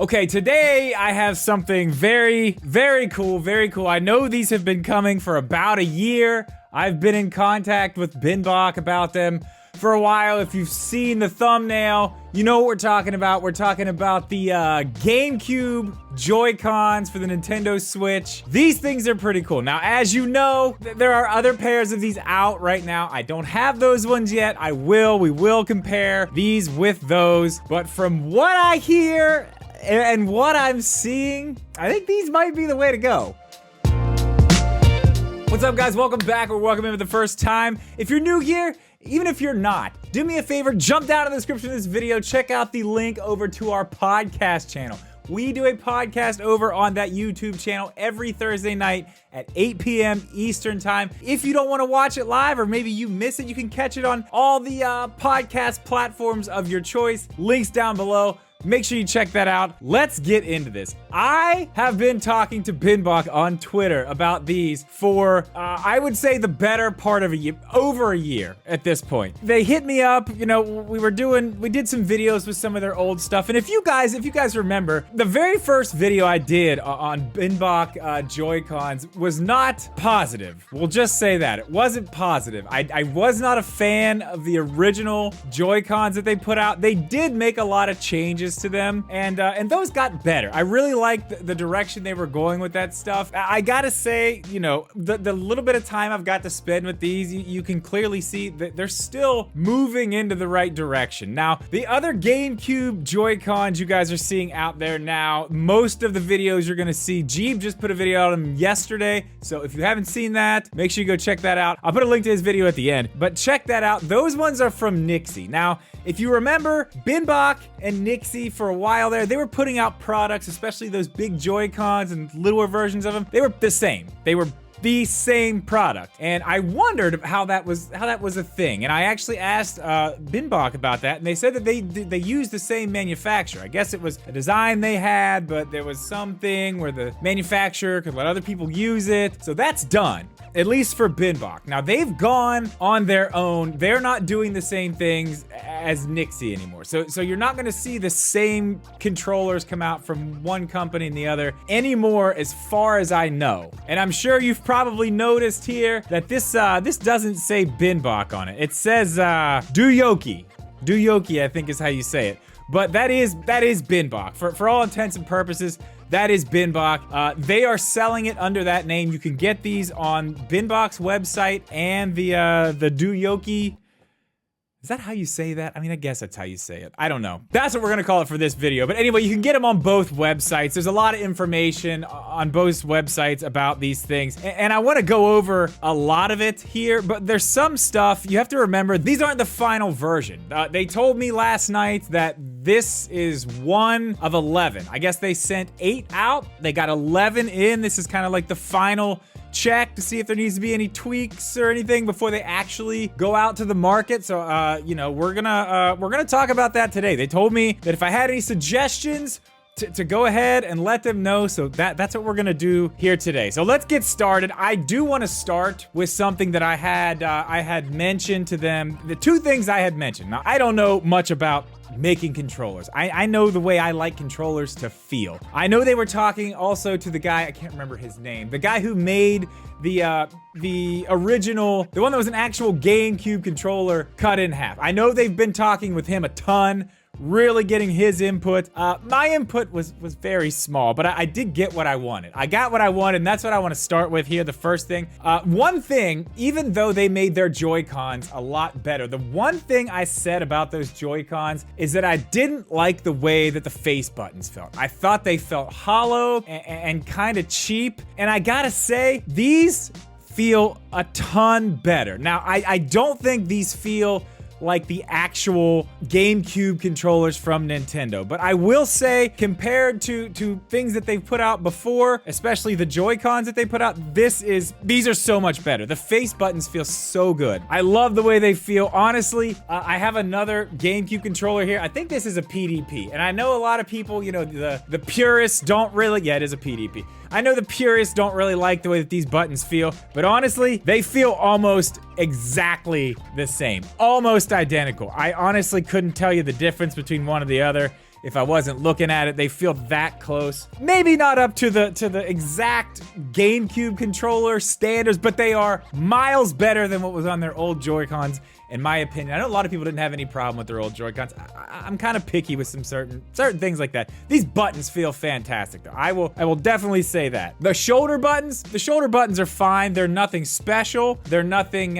Okay, today I have something very cool. I know these have been coming for about a year. I've been in contact with BinBok about them for a while. If you've seen the thumbnail, you know what we're talking about. We're talking about the GameCube joycons for the Nintendo Switch. These things are pretty cool. Now, as you know, there are other pairs of these out right now. I don't have those ones yet. We will compare these with those. But from what I hear and what I'm seeing, I think these might be the way to go. What's up, guys? Welcome back, or welcome in for the first time. If you're new here, even if you're not, do me a favor, jump down in the description of this video, check out the link over to our podcast channel. We do a podcast over on that YouTube channel every Thursday night at 8 p.m. Eastern time. If you don't want to watch it live, or maybe you miss it, you can catch it on all the podcast platforms of your choice. Links down below. Make sure you check that out. Let's get into this. I have been talking to BinBok on Twitter about these for, I would say, the better part of a year, over a year at this point. They hit me up, you know, we did some videos with some of their old stuff. And if you guys remember, the very first video I did on BinBok Joy-Cons was not positive. We'll just say that. It wasn't positive. I was not a fan of the original Joy-Cons that they put out. They did make a lot of changes to them, and those got better. I really liked the direction they were going with that stuff. I gotta say, you know, the little bit of time I've got to spend with these, you can clearly see that they're still moving into the right direction. Now, the other GameCube Joy-Cons you guys are seeing out there now, most of the videos you're gonna see, Jeeb just put a video out on them yesterday, so if you haven't seen that, make sure you go check that out. I'll put a link to his video at the end, but check that out. Those ones are from Nixie. Now, if you remember, BinBok and Nixie for a while there, they were putting out products, especially those big Joy-Cons and littler versions of them. They were the same. They were the same product. And I wondered how that was a thing. And I actually asked BinBok about that, and they said that they used the same manufacturer. I guess it was a design they had, but there was something where the manufacturer could let other people use it. So that's done, at least for BinBok. Now, they've gone on their own. They're not doing the same things as Nixie anymore. So you're not gonna see the same controllers come out from one company and the other anymore, as far as I know. And I'm sure you've probably noticed here that this doesn't say BinBok on it. It says Duyoki. Duyoki, I think is how you say it. But that is BinBok. For all intents and purposes, that is BinBok. They are selling it under that name. You can get these on BinBok's website and the Duyoki. Is that how you say that? I mean, I guess that's how you say it. I don't know. That's what we're gonna call it for this video. But anyway, you can get them on both websites. There's a lot of information on both websites about these things. And I wanna go over a lot of it here, but there's some stuff you have to remember, these aren't the final version. They told me last night that this is 1 of 11. I guess they sent 8 out. They got 11 in. This is kind of like the final check to see if there needs to be any tweaks or anything before they actually go out to the market. So, you know, we're gonna talk about that today. They told me that if I had any suggestions to go ahead and let them know, so that's what we're gonna do here today. So let's get started. I do want to start with something that I had mentioned to them. The two things I had mentioned. Now, I don't know much about making controllers. I know the way I like controllers to feel. I know they were talking also to the guy, I can't remember his name, the guy who made the original, the one that was an actual GameCube controller cut in half. I know they've been talking with him a ton, really getting his input. My input was very small, but I did get what I wanted. I got what I wanted, and that's what I want to start with here. The first thing, one thing, even though they made their Joy-Cons a lot better, the one thing I said about those Joy-Cons is that I didn't like the way that the face buttons felt. I thought they felt hollow and kind of cheap, and I gotta say, these feel a ton better. Now, I don't think these feel like the actual GameCube controllers from Nintendo. But I will say, compared to things that they've put out before, especially the Joy-Cons that they put out, these are so much better. The face buttons feel so good. I love the way they feel. Honestly, I have another GameCube controller here. I think this is a PDP. And I know a lot of people, you know, the purists don't really, yeah, it is a PDP. I know the purists don't really like the way that these buttons feel, but honestly, they feel almost exactly the same. Almost identical. I honestly couldn't tell you the difference between one or the other. if I wasn't looking at it. They feel that close. Maybe not up to the exact GameCube controller standards, but they are miles better than what was on their old Joy-Cons, in my opinion. I know a lot of people didn't have any problem with their old Joy-Cons. I'm kind of picky with some certain things like that. These buttons feel fantastic though. I will definitely say that. The shoulder buttons are fine. They're nothing special. They're nothing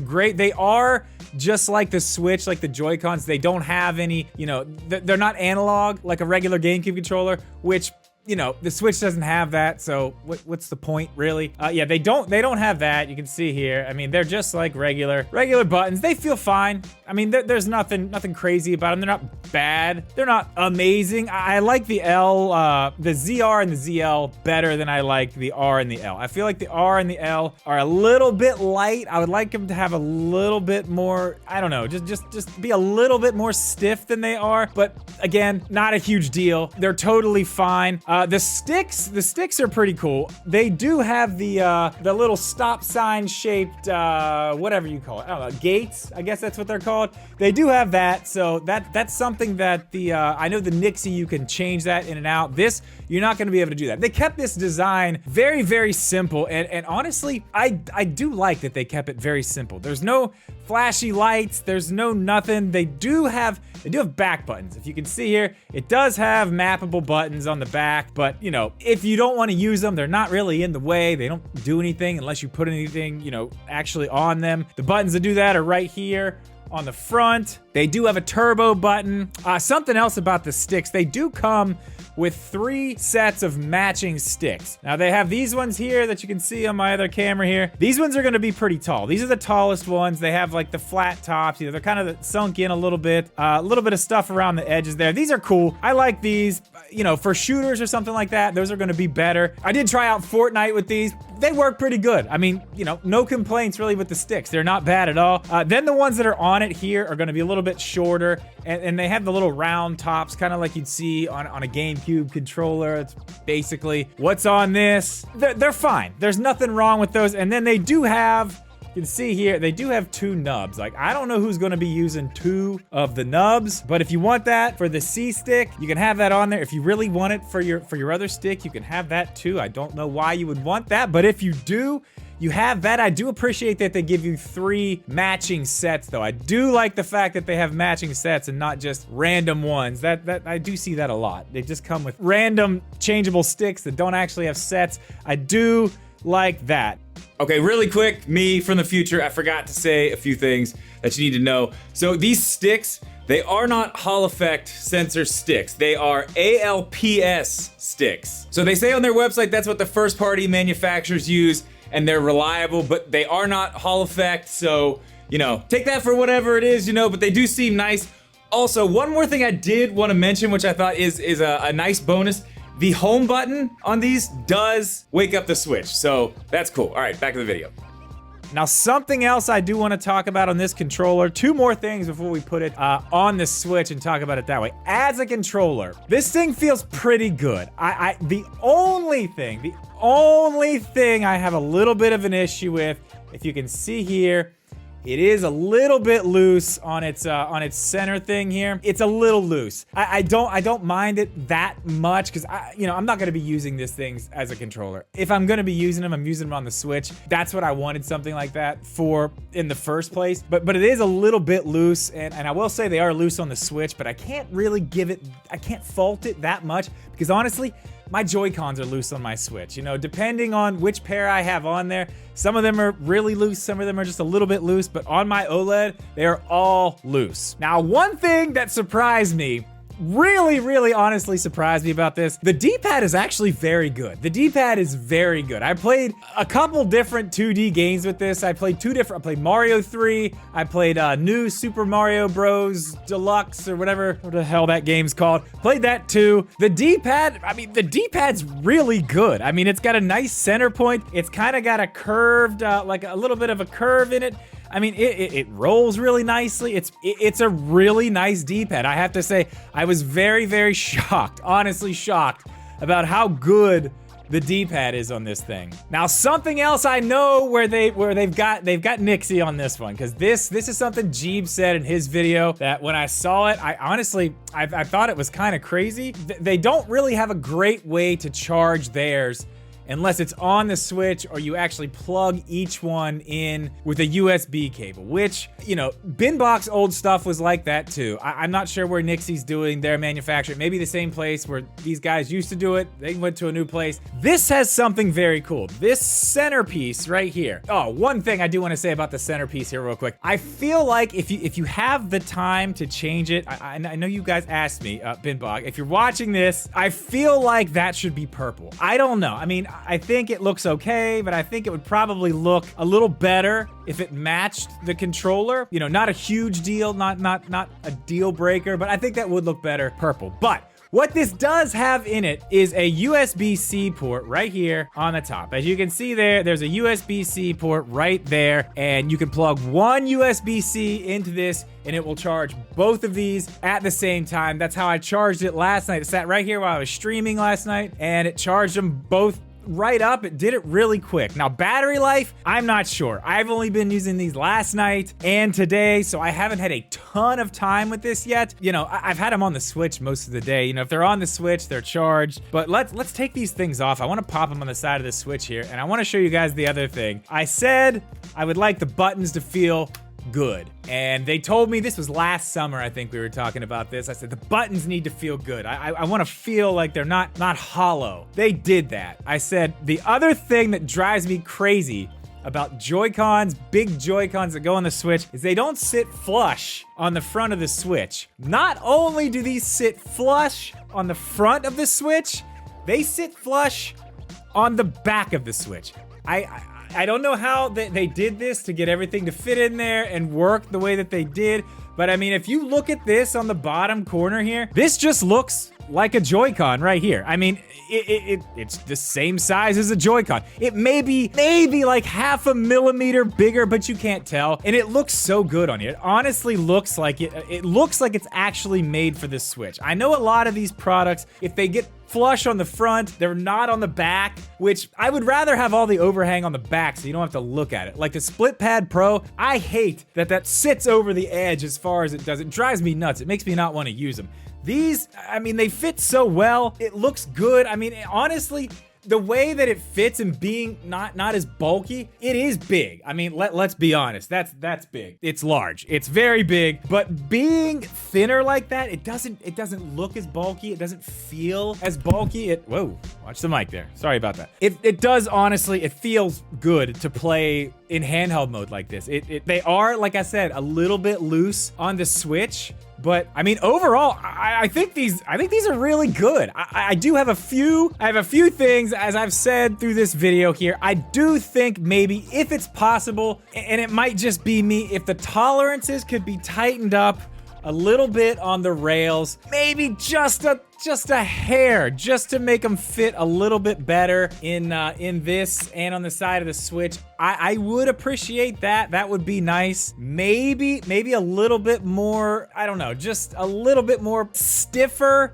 great. They are just like the Switch, like the Joy-Cons. They don't have any, you know, they're not analog like a regular GameCube controller, which, you know, the Switch doesn't have that, so what's the point, really? Yeah, they don't have that. You can see here. I mean, they're just like regular buttons. They feel fine. I mean, there's nothing crazy about them. They're not bad. They're not amazing. I like the the ZR and the ZL better than I like the R and the L. I feel like the R and the L are a little bit light. I would like them to have a little bit more, I don't know, just be a little bit more stiff than they are. But again, not a huge deal. They're totally fine. The sticks are pretty cool. They do have the little stop sign shaped, whatever you call it. I don't know, gates, I guess that's what they're called. They do have that, so that's something that I know the Nixie, you can change that in and out. This, you're not gonna be able to do that. They kept this design very, very simple, and honestly, I do like that they kept it very simple. There's no flashy lights, there's no nothing. They do have back buttons. If you can see here, it does have mappable buttons on the back, but you know, if you don't want to use them, they're not really in the way. They don't do anything unless you put anything, you know, actually on them. The buttons that do that are right here on the front. They do have a turbo button. Something else about the sticks, they do come with 3 sets of matching sticks. Now they have these ones here that you can see on my other camera here. These ones are gonna be pretty tall. These are the tallest ones. They have like the flat tops, you know, they're kind of sunk in a little bit of stuff around the edges there. These are cool. I like these, you know, for shooters or something like that. Those are gonna be better. I did try out Fortnite with these. They work pretty good. I mean, you know, no complaints really with the sticks. They're not bad at all. Then the ones that are on it here are gonna be a little bit shorter, and they have the little round tops, kind of like you'd see on a GameCube controller. It's basically what's on this. They're fine. There's nothing wrong with those. And then they do have, you can see here, they do have 2 nubs. Like, I don't know who's gonna be using 2 of the nubs, but if you want that for the C stick, you can have that on there. If you really want it for your other stick, you can have that too. I don't know why you would want that, but if you do, you have that. I do appreciate that they give you 3 matching sets though. I do like the fact that they have matching sets and not just random ones. That I do see that a lot. They just come with random changeable sticks that don't actually have sets. I do like that. Okay, really quick, me from the future, I forgot to say a few things that you need to know. So these sticks, they are not Hall effect sensor sticks. They are ALPS sticks. So they say on their website that's what the first party manufacturers use, and they're reliable, but they are not Hall effect, so, you know, take that for whatever it is, you know, but they do seem nice. Also, one more thing I did want to mention, which I thought is a nice bonus. The home button on these does wake up the Switch, so that's cool. All right, back to the video. Now, something else I do want to talk about on this controller, 2 more things before we put it on the Switch and talk about it that way. As a controller, this thing feels pretty good. The only thing I have a little bit of an issue with, if you can see here, it is a little bit loose on its center thing here. It's a little loose. I don't mind it that much because you know, I'm not gonna be using this thing as a controller. If I'm gonna be using them, I'm using them on the Switch. That's what I wanted something like that for in the first place. But it is a little bit loose, and I will say they are loose on the Switch, but I can't really I can't fault it that much because honestly, my Joy-Cons are loose on my Switch. You know, depending on which pair I have on there, some of them are really loose, some of them are just a little bit loose, but on my OLED, they are all loose. Now, one thing that surprised me, really honestly surprised me about this, the D-pad is actually very good. The D-pad is very good. I played a couple different 2D games with this. I played Mario 3, I played New Super Mario Bros. Deluxe or whatever the hell that game's called. Played that too. The D-pad, I mean, the D-pad's really good. I mean, it's got a nice center point. It's kind of got a curved, like a little bit of a curve in it. I mean, it rolls really nicely. It's a really nice D-pad. I have to say, I was very shocked, honestly shocked, about how good the D-pad is on this thing. Now, something else I know where they've got Nixie on this one, because this is something Jeeb said in his video that when I saw it, I honestly thought it was kind of crazy. They don't really have a great way to charge theirs unless it's on the Switch or you actually plug each one in with a USB cable, which, you know, BinBok's old stuff was like that too. I'm not sure where Nixie's doing their manufacturing. Maybe the same place where these guys used to do it. They went to a new place. This has something very cool. This centerpiece right here. Oh, one thing I do want to say about the centerpiece here real quick. I feel like if you have the time to change it, I know you guys asked me, BinBok, if you're watching this, I feel like that should be purple. I don't know. I mean, I think it looks okay, but I think it would probably look a little better if it matched the controller. You know, not a huge deal, not a deal breaker, but I think that would look better purple. But what this does have in it is a USB-C port right here on the top. As you can see there's a USB-C port right there, and you can plug one USB-C into this and it will charge both of these at the same time. That's how I charged it last night. It sat right here while I was streaming last night, and it charged them both right up. It did it really quick. Now, battery life, I'm not sure. I've only been using these last night and today, so I haven't had a ton of time with this yet. You know, I've had them on the Switch most of the day. You know, if they're on the Switch, they're charged. But let's take these things off. I want to pop them on the side of the Switch here, and I want to show you guys the other thing. I said I would like the buttons to feel good, and they told me, this was last summer, I think we were talking about this. I said the buttons need to feel good. I want to feel like they're not hollow. They did that. I said the other thing that drives me crazy about Joy-Cons, big Joy-Cons that go on the Switch, is they don't sit flush on the front of the Switch. Not only do these sit flush on the front of the Switch, they sit flush on the back of the Switch. I don't know how they did this to get everything to fit in there and work the way that they did, but I mean, if you look at this on the bottom corner here, this just looks like a Joy-Con right here. I mean, it's the same size as a Joy-Con. It may be like half a millimeter bigger, but you can't tell. And it looks so good on you. It honestly looks like it looks like it's actually made for the Switch. I know a lot of these products, if they get flush on the front, they're not on the back, which I would rather have all the overhang on the back so you don't have to look at it. Like the Split Pad Pro, I hate that sits over the edge as far as it does. It drives me nuts. It makes me not want to use them. These, I mean, they fit so well. It looks good. I mean, honestly, the way that it fits and being not as bulky, it is big. I mean, let's be honest. That's big. It's large. It's very big. But being thinner like that, it doesn't look as bulky. It doesn't feel as bulky. Whoa, watch the mic there. Sorry about that. It does, honestly, it feels good to play in handheld mode like this. They are, like I said, a little bit loose on the Switch. But I mean, overall, I think these are really good. I have a few things, as I've said through this video here. I do think maybe if it's possible, and it might just be me, if the tolerances could be tightened up a little bit on the rails, maybe just a hair, just to make them fit a little bit better in this and on the side of the Switch. I would appreciate that. That would be nice. Maybe a little bit more, I don't know, just a little bit more stiffer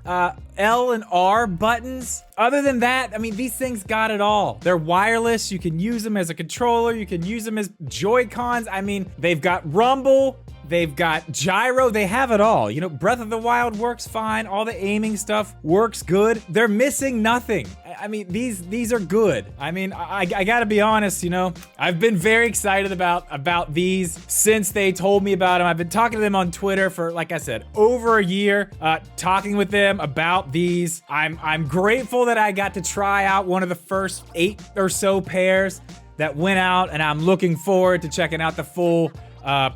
L and R buttons. Other than that, I mean, these things got it all. They're wireless. You can use them as a controller. You can use them as Joy-Cons. I mean, they've got rumble. They've got gyro, they have it all. You know, Breath of the Wild works fine. All the aiming stuff works good. They're missing nothing. I mean, these are good. I mean, I gotta be honest, you know, I've been very excited about these since they told me about them. I've been talking to them on Twitter for, like I said, over a year, talking with them about these. I'm grateful that I got to try out one of the first 8 or so pairs that went out, and I'm looking forward to checking out the full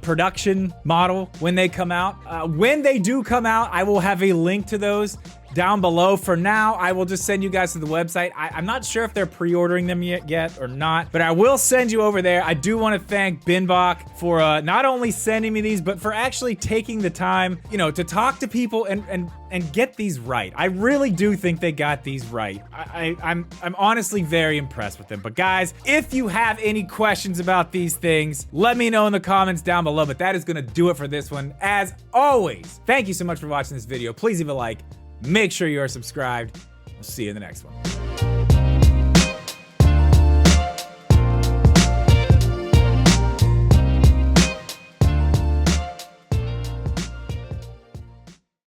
production model when they come out. When they do come out, I will have a link to those down below. For now, I will just send you guys to the website. I'm not sure if they're pre-ordering them yet or not, but I will send you over there. I do want to thank BinBok for not only sending me these, but for actually taking the time, you know, to talk to people and get these right. I really do think they got these right. I'm honestly very impressed with them. But guys, if you have any questions about these things, let me know in the comments down below. But that is gonna do it for this one. As always, thank you so much for watching this video. Please leave a like. Make sure you are subscribed. We'll see you in the next one.